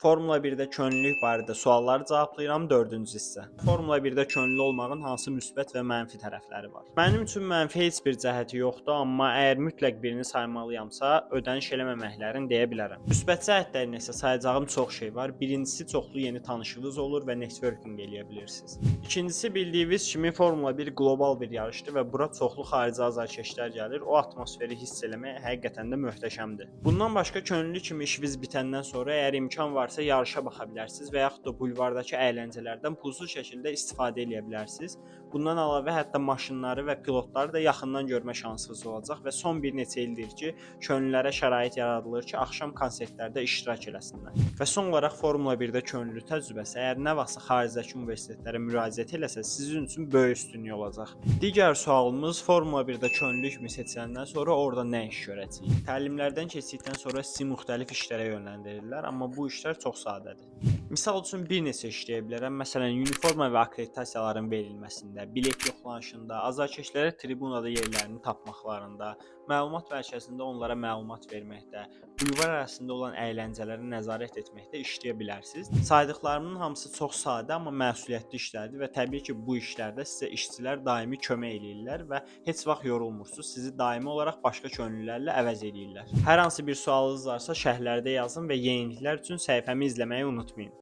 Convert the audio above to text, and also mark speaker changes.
Speaker 1: Formula 1-də könüllülük barədə sualları cavablayıram 4-cü hissə. Formula 1-də könüllü olmağın hansı müsbət və mənfi tərəfləri var? Mənim üçün mənfi heç bir cəhəti yoxdur, amma əgər mütləq birini saymalıyamsa, ödəniş eləməməklərini deyə bilərəm. Müsbət cəhətlərini isə sayacağım çox şey var. Birincisi, çoxlu yeni tanışınız olur və networking eləyə bilirsiniz. İkincisi, bildiyiniz kimi Formula 1 qlobal bir yarışdır və bura çoxlu xarici azarkeşlər gəlir. O atmosferi hiss eləmək həqiqətən də möhtəşəmdir. Bundan başqa könüllü kimi işiniz bitəndən sonra əgər imkan varsa yarışa baxa bilərsiniz və yaxud da bulvardakı əyləncələrdən pulsuz şəkildə istifadə edə bilərsiniz. Bundan əlavə hətta maşınları və pilotları da yaxından görmə şansınız olacaq və son bir neçə ildir ki, könüllülərə şərait yaradılır ki, axşam konsertlərdə iştirak eləsinlər. Və son olaraq Formula 1-də könüllü təcrübəsi əgər nə vaxtsa xaricdəki universitetlərə müraciət eləsəz, sizin üçün böyük üstünlük olacaq. Digər sualımız Formula 1-də könüllü kimi seçiləndən sonra orada nə iş görəcəyik? Təlimlərdən keçdikdən sonra sizi müxtəlif işlərə yönləndirirlər, amma bu işlər çox sadədir. Misal üçün bir neçə iş deyə bilərəm. Məsələn, uniforma və akkreditasiyaların verilməsində, bilet yoxlanışında, azarkeşlərə tribunada yerlərini tapmaqlarında, məlumat mərkəzində onlara məlumat verməkdə, bulvar arasında olan əyləncələrə nəzarət etməkdə işləyə bilərsiniz. Saydıqlarımın hamısı çox sadə, amma məsuliyyətli işlərdir və təbii ki, bu işlərdə sizə işçilər daimi kömək eləyirlər və heç vaxt yorulmursunuz. Sizi daimi olaraq başqa könüllülərlə əvəz eləyirlər. Hər hansı bir sualınız varsa şərhlərdə yazın və yeniliklər üçün səhifəmi izləməyi unutmayın.